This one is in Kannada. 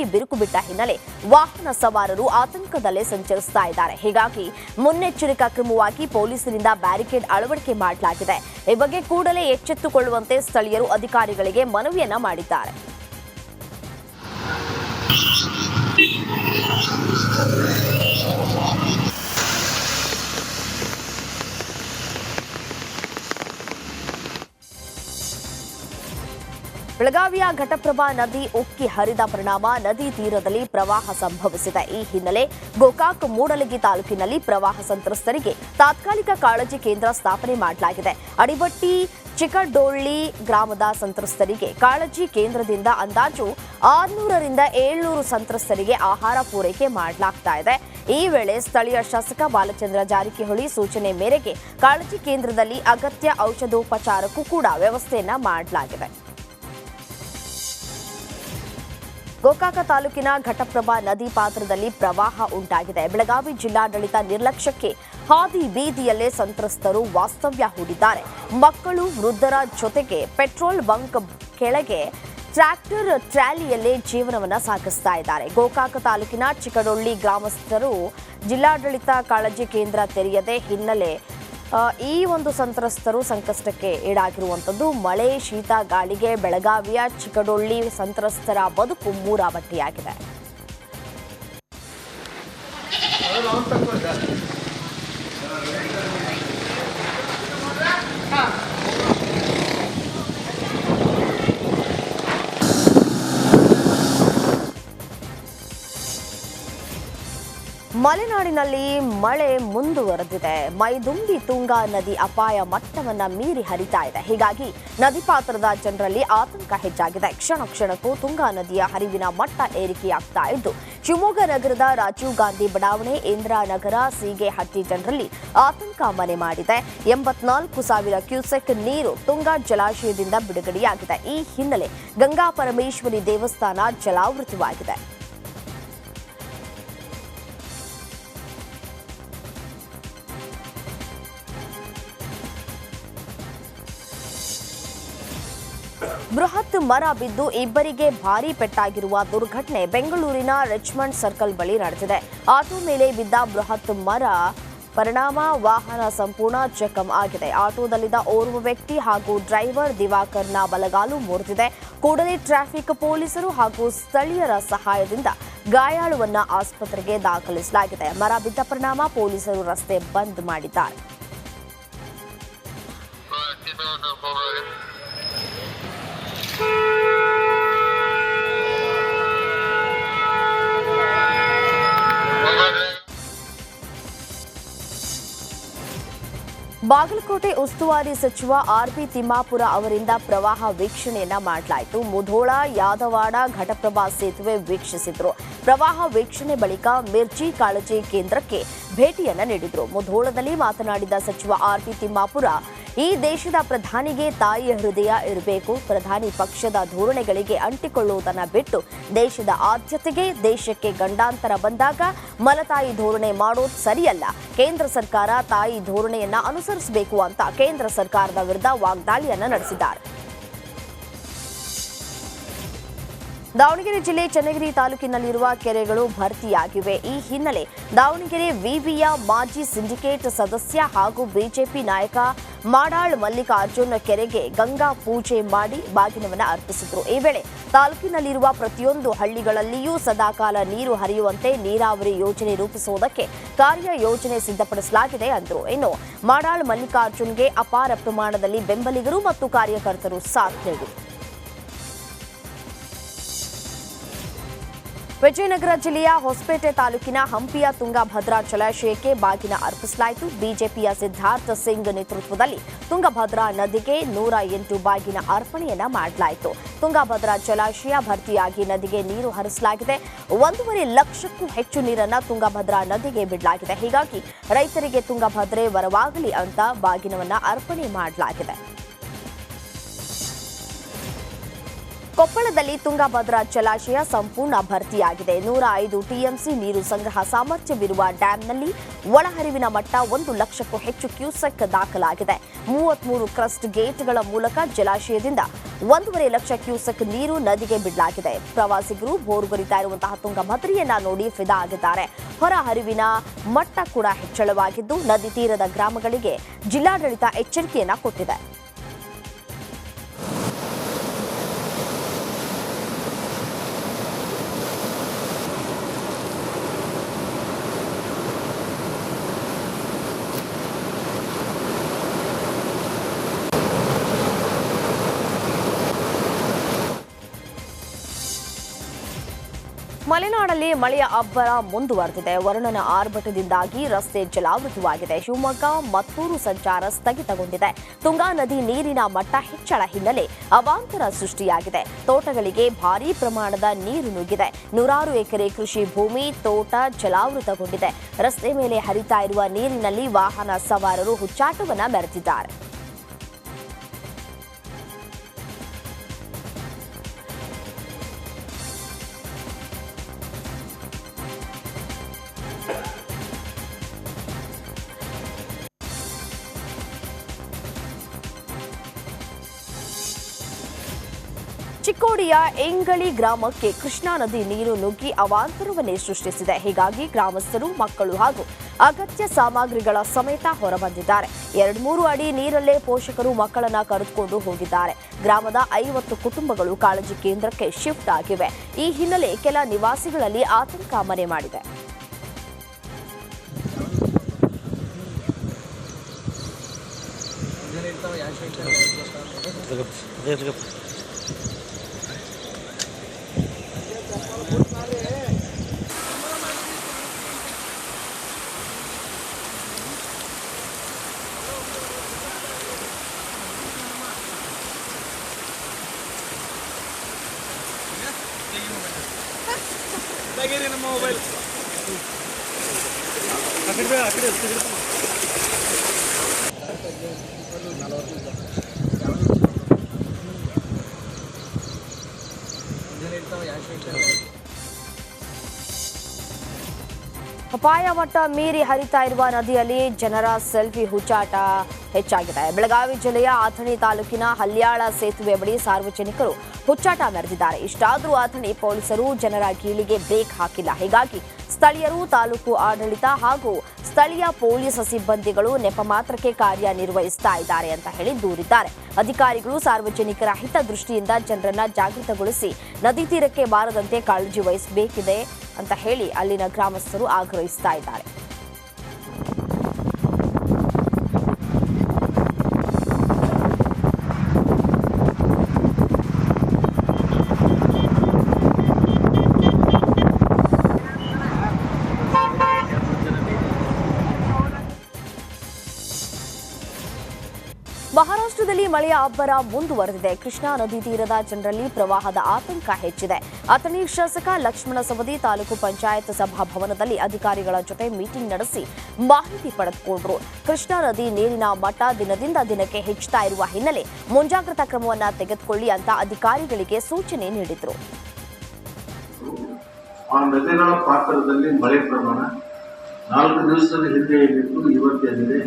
ಭೂಮಿ ಬಿರುಕು ಬಿಟ್ಟ ಹಿನ್ನೆಲೆ ವಾಹನ ಸವಾರರು ಆತಂಕದಲ್ಲೇ ಸಂಚರಿಸ್ತಾ ಇದ್ದಾರೆ. ಹೀಗಾಗಿ ಮುನ್ನೆಚ್ಚರಿಕಾ ಕ್ರಮವಾಗಿ ಪೊಲೀಸರಿಂದ ಬ್ಯಾರಿಕೇಡ್ ಅಳವಡಿಕೆ ಮಾಡಲಾಗಿದೆ. ಈ ಬಗ್ಗೆ ಕೂಡಲೇ ಎಚ್ಚೆತ್ತುಕೊಳ್ಳುವಂತೆ ಸ್ಥಳೀಯರು ಅಧಿಕಾರಿಗಳಿಗೆ ಮನವಿಯನ್ನ ಮಾಡಿದ್ದಾರೆ. ಬೆಳಗಾವಿಯ ಘಟಪ್ರಭಾ ನದಿ ಉಕ್ಕಿ ಹರಿದ ಪರಿಣಾಮ ನದಿ ತೀರದಲ್ಲಿ ಪ್ರವಾಹ ಸಂಭವಿಸಿದೆ. ಈ ಹಿನ್ನೆಲೆ ಗೋಕಾಕ್ ಮೂಡಲಗಿ ತಾಲೂಕಿನಲ್ಲಿ ಪ್ರವಾಹ ಸಂತ್ರಸ್ತರಿಗೆ ತಾತ್ಕಾಲಿಕ ಕಾಳಜಿ ಕೇಂದ್ರ ಸ್ಥಾಪನೆ ಮಾಡಲಾಗಿದೆ. ಅಡಿಬಟ್ಟಿ ಚಿಕ್ಕಡೊಳ್ಳಿ ಗ್ರಾಮದ ಸಂತ್ರಸ್ತರಿಗೆ ಕಾಳಜಿ ಕೇಂದ್ರದಿಂದ ಅಂದಾಜು 600ರಿಂದ 700 ಸಂತ್ರಸ್ತರಿಗೆ ಆಹಾರ ಪೂರೈಕೆ ಮಾಡಲಾಗ್ತಾ ಇದೆ. ಈ ವೇಳೆ ಸ್ಥಳೀಯ ಶಾಸಕ ಬಾಲಚಂದ್ರ ಜಾರಕಿಹೊಳಿ ಸೂಚನೆ ಮೇರೆಗೆ ಕಾಳಜಿ ಕೇಂದ್ರದಲ್ಲಿ ಅಗತ್ಯ ಔಷಧೋಪಚಾರಕ್ಕೂ ಕೂಡ ವ್ಯವಸ್ಥೆಯನ್ನ ಮಾಡಲಾಗಿದೆ. ಗೋಕಾಕ ತಾಲೂಕಿನ ಘಟಪ್ರಭಾ ನದಿ ಪಾತ್ರದಲ್ಲಿ ಪ್ರವಾಹ ಉಂಟಾಗಿದೆ. ಬೆಳಗಾವಿ ಜಿಲ್ಲಾಡಳಿತ ನಿರ್ಲಕ್ಷ್ಯಕ್ಕೆ ಹಾದಿ ಬೀದಿಯಲ್ಲೇ ಸಂತ್ರಸ್ತರು ವಾಸ್ತವ್ಯ ಹೂಡಿದ್ದಾರೆ. ಮಕ್ಕಳು, ವೃದ್ಧರ ಜೊತೆಗೆ ಪೆಟ್ರೋಲ್ ಬಂಕ್ ಕೆಳಗೆ ಟ್ರ್ಯಾಕ್ಟರ್ ಟ್ರಾಲಿಯಲ್ಲೇ ಜೀವನವನ್ನ ಸಾಗಿಸ್ತಾ ಇದ್ದಾರೆ. ಗೋಕಾಕ ತಾಲೂಕಿನ ಚಿಕ್ಕಡೊಳ್ಳಿ ಗ್ರಾಮಸ್ಥರು ಜಿಲ್ಲಾಡಳಿತ ಕಾಳಜಿ ಕೇಂದ್ರ ತೆರೆಯದೆ ಹಿನ್ನೆಲೆ ಈ ಒಂದು ಸಂತ್ರಸ್ತರು ಸಂಕಷ್ಟಕ್ಕೆ ಈಡಾಗಿರುವಂಥದ್ದು. ಮಳೆ, ಶೀತ, ಗಾಳಿಗೆ ಬೆಳಗಾವಿಯ ಚಿಕ್ಕಡೊಳ್ಳಿ ಸಂತ್ರಸ್ತರ ಬದುಕು ಮೂರಾಬಟ್ಟಿಯಾಗಿದೆ. ಮಲೆನಾಡಿನಲ್ಲಿ ಮಳೆ ಮುಂದುವರೆದಿದೆ. ಮೈದುಂಬಿ ತುಂಗಾ ನದಿ ಅಪಾಯ ಮಟ್ಟವನ್ನ ಮೀರಿ ಹರಿತಾ ಇದೆ. ಹೀಗಾಗಿ ನದಿ ಪಾತ್ರದ ಜನರಲ್ಲಿ ಆತಂಕ ಹೆಚ್ಚಾಗಿದೆ. ಕ್ಷಣ ಕ್ಷಣಕ್ಕೂ ತುಂಗಾ ನದಿಯ ಹರಿವಿನ ಮಟ್ಟ ಏರಿಕೆಯಾಗ್ತಾ ಇದ್ದು ಶಿವಮೊಗ್ಗ ನಗರದ ರಾಜೀವ್ ಗಾಂಧಿ ಬಡಾವಣೆ, ಇಂದಿರಾನಗರ, ಸೀಗೆಹಟ್ಟಿ ಜನರಲ್ಲಿ ಆತಂಕ ಮನೆ ಮಾಡಿದೆ. 84,000 ಕ್ಯೂಸೆಕ್ ನೀರು ತುಂಗಾ ಜಲಾಶಯದಿಂದ ಬಿಡುಗಡೆಯಾಗಿದೆ. ಈ ಹಿನ್ನೆಲೆ ಗಂಗಾ ಪರಮೇಶ್ವರಿ ದೇವಸ್ಥಾನ ಜಲಾವೃತವಾಗಿದೆ. ಬೃಹತ್ ಮರ ಬಿದ್ದು ಇಬ್ಬರಿಗೆ ಭಾರೀ ಪೆಟ್ಟಾಗಿರುವ ದುರ್ಘಟನೆ ಬೆಂಗಳೂರಿನ ರಿಚ್ಮಂಡ್ ಸರ್ಕಲ್ ಬಳಿ ನಡೆದಿದೆ. ಆಟೋ ಮೇಲೆ ಬಿದ್ದ ಬೃಹತ್ ಮರ ಪರಿಣಾಮ ವಾಹನ ಸಂಪೂರ್ಣ ಜಖಂ ಆಗಿದೆ. ಆಟೋದಲ್ಲಿದ್ದ ಓರ್ವ ವ್ಯಕ್ತಿ ಹಾಗೂ ಡ್ರೈವರ್ ದಿವಾಕರ್ನ ಬಲಗಾಲು ಮುರಿದಿದೆ. ಕೂಡಲೇ ಟ್ರಾಫಿಕ್ ಪೊಲೀಸರು ಹಾಗೂ ಸ್ಥಳೀಯರ ಸಹಾಯದಿಂದ ಗಾಯಾಳುವನ್ನ ಆಸ್ಪತ್ರೆಗೆ ದಾಖಲಿಸಲಾಗಿದೆ. ಮರ ಬಿದ್ದ ಪರಿಣಾಮ ಪೊಲೀಸರು ರಸ್ತೆ ಬಂದ್ ಮಾಡಿದ್ದಾರೆ. ಬಾಗಲಕೋಟೆ ಉಸ್ತುವಾರಿ ಸಚಿವ ಆರ್.ಬಿ. ತಿಮ್ಮಾಪುರ ಅವರಿಂದ ಪ್ರವಾಹ ವೀಕ್ಷಣೆಯನ್ನ ಮಾಡಲಾಯಿತು. ಮುಧೋಳ, ಯಾದವಾಡ, ಘಟಪ್ರಭಾ ಸೇತುವೆ ವೀಕ್ಷಿಸಿದ್ರು. ಪ್ರವಾಹ ವೀಕ್ಷಣೆ ಬಳಿಕ ಮಿರ್ಜಿ ಕಾಳಜಿ ಕೇಂದ್ರಕ್ಕೆ ಭೇಟಿಯನ್ನ ನೀಡಿದ್ರು. ಮುಧೋಳದಲ್ಲಿ ಮಾತನಾಡಿದ ಸಚಿವ ಆರ್.ಬಿ. ತಿಮ್ಮಾಪುರ, ಈ ದೇಶದ ಪ್ರಧಾನಿಗೆ ತಾಯಿಯ ಹೃದಯ ಇರಬೇಕು. ಪ್ರಧಾನಿ ಪಕ್ಷದ ಧೋರಣೆಗಳಿಗೆ ಅಂಟಿಕೊಳ್ಳುವುದನ್ನು ಬಿಟ್ಟು ದೇಶದ ಆದ್ಯತೆಗೆ, ದೇಶಕ್ಕೆ ಗಂಡಾಂತರ ಬಂದಾಗ ಮಲತಾಯಿ ಧೋರಣೆ ಮಾಡೋದು ಸರಿಯಲ್ಲ. ಕೇಂದ್ರ ಸರ್ಕಾರ ತಾಯಿ ಧೋರಣೆಯನ್ನ ಅನುಸರಿಸಬೇಕು ಅಂತ ಕೇಂದ್ರ ಸರ್ಕಾರದ ವಿರುದ್ಧ ವಾಗ್ದಾಳಿಯನ್ನ ನಡೆಸಿದ್ದಾರೆ. ದಾವಣಗೆರೆ ಜಿಲ್ಲೆ ಚನ್ನಗಿರಿ ತಾಲೂಕಿನಲ್ಲಿರುವ ಕೆರೆಗಳು ಭರ್ತಿಯಾಗಿವೆ. ಈ ಹಿನ್ನೆಲೆ ದಾವಣಗೆರೆ ವಿವಿಯ ಮಾಜಿ ಸಿಂಡಿಕೇಟ್ ಸದಸ್ಯ ಹಾಗೂ ಬಿಜೆಪಿ ನಾಯಕ ಮಾಡಾಳ್ ಮಲ್ಲಿಕಾರ್ಜುನ್ ಕೆರೆಗೆ ಗಂಗಾ ಪೂಜೆ ಮಾಡಿ ಬಾಗಿನವನ್ನು ಅರ್ಪಿಸಿದರು. ಈ ವೇಳೆ ತಾಲೂಕಿನಲ್ಲಿರುವ ಪ್ರತಿಯೊಂದು ಹಳ್ಳಿಗಳಲ್ಲಿಯೂ ಸದಾಕಾಲ ನೀರು ಹರಿಯುವಂತೆ ನೀರಾವರಿ ಯೋಜನೆ ರೂಪಿಸುವುದಕ್ಕೆ ಕಾರ್ಯಯೋಜನೆ ಸಿದ್ಧಪಡಿಸಲಾಗಿದೆ ಎಂದರು. ಇನ್ನು ಮಾಡಾಳ್ ಮಲ್ಲಿಕಾರ್ಜುನ್ಗೆ ಅಪಾರ ಪ್ರಮಾಣದಲ್ಲಿ ಬೆಂಬಲಿಗರು ಮತ್ತು ಕಾರ್ಯಕರ್ತರು ಸಾಥ್ ನೀಡಿದರು. ವಿಜಯನಗರ ಜಿಲ್ಲೆಯ ಹೊಸಪೇಟೆ ತಾಲೂಕಿನ ಹಂಪಿಯ ತುಂಗಭದ್ರಾ ಜಲಾಶಯಕ್ಕೆ ಬಾಗಿನ ಅರ್ಪಿಸಲಾಯಿತು. ಬಿಜೆಪಿಯ ಸಿದ್ಧಾರ್ಥ ಸಿಂಗ್ ನೇತೃತ್ವದಲ್ಲಿ ತುಂಗಭದ್ರಾ ನದಿಗೆ 108 ಬಾಗಿನ ಅರ್ಪಣೆಯನ್ನ ಮಾಡಲಾಯಿತು. ತುಂಗಭದ್ರಾ ಜಲಾಶಯ ಭರ್ತಿಯಾಗಿ ನದಿಗೆ ನೀರು ಹರಿಸಲಾಗಿದೆ. 1.5 ಲಕ್ಷಕ್ಕೂ ಹೆಚ್ಚು ನೀರನ್ನ ತುಂಗಭದ್ರಾ ನದಿಗೆ ಬಿಡಲಾಗಿದೆ. ಹೀಗಾಗಿ ರೈತರಿಗೆ ತುಂಗಭದ್ರೆ ವರವಾಗಲಿ ಅಂತ ಬಾಗಿನವನ್ನ ಅರ್ಪಣೆ ಮಾಡಲಾಗಿದೆ. ಕೊಪ್ಪಳದಲ್ಲಿ ತುಂಗಭದ್ರಾ ಜಲಾಶಯ ಸಂಪೂರ್ಣ ಭರ್ತಿಯಾಗಿದೆ. 105 ಟಿಎಂಸಿ ನೀರು ಸಂಗ್ರಹ ಸಾಮರ್ಥ್ಯವಿರುವ ಡ್ಯಾಂನಲ್ಲಿ ಒಳಹರಿವಿನ ಮಟ್ಟ 1 ಲಕ್ಷಕ್ಕೂ ಹೆಚ್ಚು ಕ್ಯೂಸೆಕ್ ದಾಖಲಾಗಿದೆ. 33 ಕ್ರಸ್ಟ್ ಗೇಟ್ಗಳ ಮೂಲಕ ಜಲಾಶಯದಿಂದ 1.5 ಲಕ್ಷ ಕ್ಯೂಸೆಕ್ ನೀರು ನದಿಗೆ ಬಿಡಲಾಗಿದೆ. ಪ್ರವಾಸಿಗರು ಭೋರ್ಗರಿತಾ ಇರುವಂತಹ ತುಂಗಭದ್ರೆಯನ್ನ ನೋಡಿ ಫಿದಾ ಆಗಿದ್ದಾರೆ. ಹೊರ ಹರಿವಿನ ಮಟ್ಟ ಕೂಡ ಹೆಚ್ಚಳವಾಗಿದ್ದು ನದಿ ತೀರದ ಗ್ರಾಮಗಳಿಗೆ ಜಿಲ್ಲಾಡಳಿತ ಎಚ್ಚರಿಕೆಯನ್ನ ಕೊಟ್ಟಿದೆ. ಮಲೆನಾಡಲ್ಲಿ ಮಳೆಯ ಅಬ್ಬರ ಮುಂದುವರೆದಿದೆ. ವರುಣನ ಆರ್ಭಟದಿಂದಾಗಿ ರಸ್ತೆ ಜಲಾವೃತವಾಗಿದೆ. ಶಿವಮೊಗ್ಗ ಮತ್ತೂರು ಸಂಚಾರ ಸ್ಥಗಿತಗೊಂಡಿದೆ. ತುಂಗಾ ನದಿ ನೀರಿನ ಮಟ್ಟ ಹೆಚ್ಚಳ ಹಿನ್ನೆಲೆ ಅವಾಂತರ ಸೃಷ್ಟಿಯಾಗಿದೆ. ತೋಟಗಳಿಗೆ ಭಾರೀ ಪ್ರಮಾಣದ ನೀರು ನುಗ್ಗಿದೆ. 100 ಎಕರೆ ಕೃಷಿ ಭೂಮಿ, ತೋಟ ಜಲಾವೃತಗೊಂಡಿದೆ. ರಸ್ತೆ ಮೇಲೆ ಹರಿತಾ ಇರುವ ನೀರಿನಲ್ಲಿ ವಾಹನ ಸವಾರರು ಹುಚ್ಚಾಟವನ್ನ ಮೆರೆದಿದ್ದಾರೆ. ಚಿಕ್ಕೋಡಿಯ ಎಂಗಳಿ ಗ್ರಾಮಕ್ಕೆ ಕೃಷ್ಣಾ ನದಿ ನೀರು ನುಗ್ಗಿ ಅವಾಂತರವನ್ನೇ ಸೃಷ್ಟಿಸಿದೆ. ಹೀಗಾಗಿ ಗ್ರಾಮಸ್ಥರು, ಮಕ್ಕಳು ಹಾಗೂ ಅಗತ್ಯ ಸಾಮಗ್ರಿಗಳ ಸಮೇತ ಹೊರಬಂದಿದ್ದಾರೆ. 2-3 ಅಡಿ ನೀರಲ್ಲೇ ಪೋಷಕರು ಮಕ್ಕಳನ್ನ ಕರೆದುಕೊಂಡು ಹೋಗಿದ್ದಾರೆ. ಗ್ರಾಮದ 50 ಕುಟುಂಬಗಳು ಕಾಳಜಿ ಕೇಂದ್ರಕ್ಕೆ ಶಿಫ್ಟ್ ಆಗಿವೆ. ಈ ಹಿನ್ನೆಲೆ ಕೆಲ ನಿವಾಸಿಗಳಲ್ಲಿ ಆತಂಕ ಮನೆ ಮಾಡಿದೆ. मोबाइल ಅಪಾಯ ಮಟ್ಟ ಮೀರಿ ಹರಿತಾ ಇರುವ ನದಿಯಲ್ಲಿ ಜನರ ಸೆಲ್ಫಿ ಹುಚ್ಚಾಟ ಹೆಚ್ಚಾಗಿದೆ. ಬೆಳಗಾವಿ ಜಿಲ್ಲೆಯ ಅಥಣಿ ತಾಲೂಕಿನ ಹಲ್ಯಾಳ ಸೇತುವೆ ಬಳಿ ಸಾರ್ವಜನಿಕರು ಹುಚ್ಚಾಟ ಮೆರೆದಿದ್ದಾರೆ. ಇಷ್ಟಾದರೂ ಅಥಣಿ ಪೊಲೀಸರು ಜನರ ಗೀಳಿಗೆ ಬ್ರೇಕ್ ಹಾಕಿಲ್ಲ. ಹೀಗಾಗಿ ಸ್ಥಳೀಯರು, ತಾಲೂಕು ಆಡಳಿತ ಹಾಗೂ ಸ್ಥಳೀಯ ಪೊಲೀಸ್ ಸಿಬ್ಬಂದಿಗಳು ನೆಪ ಮಾತ್ರಕ್ಕೆ ಕಾರ್ಯನಿರ್ವಹಿಸ್ತಾ ಇದ್ದಾರೆ ಅಂತ ಹೇಳಿ ದೂರಿದ್ದಾರೆ. ಅಧಿಕಾರಿಗಳು ಸಾರ್ವಜನಿಕರ ಹಿತದೃಷ್ಟಿಯಿಂದ ಜನರನ್ನ ಜಾಗೃತಗೊಳಿಸಿ ನದಿ ತೀರಕ್ಕೆ ಬಾರದಂತೆ ಕಾಳಜಿ ವಹಿಸಬೇಕಿದೆ ಅಂತ ಹೇಳಿ ಅಲ್ಲಿನ ಗ್ರಾಮಸ್ಥರು ಆಗ್ರಹಿಸ್ತಾ ಇದ್ದಾರೆ. ಮಹಾರಾಷ್ಟ್ರದಲ್ಲಿ ಮಳೆಯ ಅಬ್ಬರ ಮುಂದುವರೆದಿದೆ. ಕೃಷ್ಣಾ ನದಿ ತೀರದ ಜನರಲ್ಲಿ ಪ್ರವಾಹದ ಆತಂಕ ಹೆಚ್ಚಿದೆ. ಅಥಣಿ ಶಾಸಕ ಲಕ್ಷ್ಮಣ ಸವದಿ ತಾಲೂಕು ಪಂಚಾಯತ್ ಸಭಾಭವನದಲ್ಲಿ ಅಧಿಕಾರಿಗಳ ಜೊತೆ ಮೀಟಿಂಗ್ ನಡೆಸಿ ಮಾಹಿತಿ ಪಡೆದುಕೊಂಡರು. ಕೃಷ್ಣಾ ನದಿ ನೀರಿನ ಮಟ್ಟ ದಿನದಿಂದ ದಿನಕ್ಕೆ ಹೆಚ್ಚುತ್ತಾ ಇರುವ ಹಿನ್ನೆಲೆ ಮುಂಜಾಗ್ರತಾ ಕ್ರಮವನ್ನು ತೆಗೆದುಕೊಳ್ಳಿ ಅಂತ ಅಧಿಕಾರಿಗಳಿಗೆ ಸೂಚನೆ ನೀಡಿದರು. ಆ ನದಿಗಳ ಪಾತ್ರದಲ್ಲಿ ಮಳೆ ಪ್ರಮಾಣ 4 ದಿವಸದ ಹಿಂದೆ ಏನಿತ್ತು ಇವತ್ತೇನಿದೆ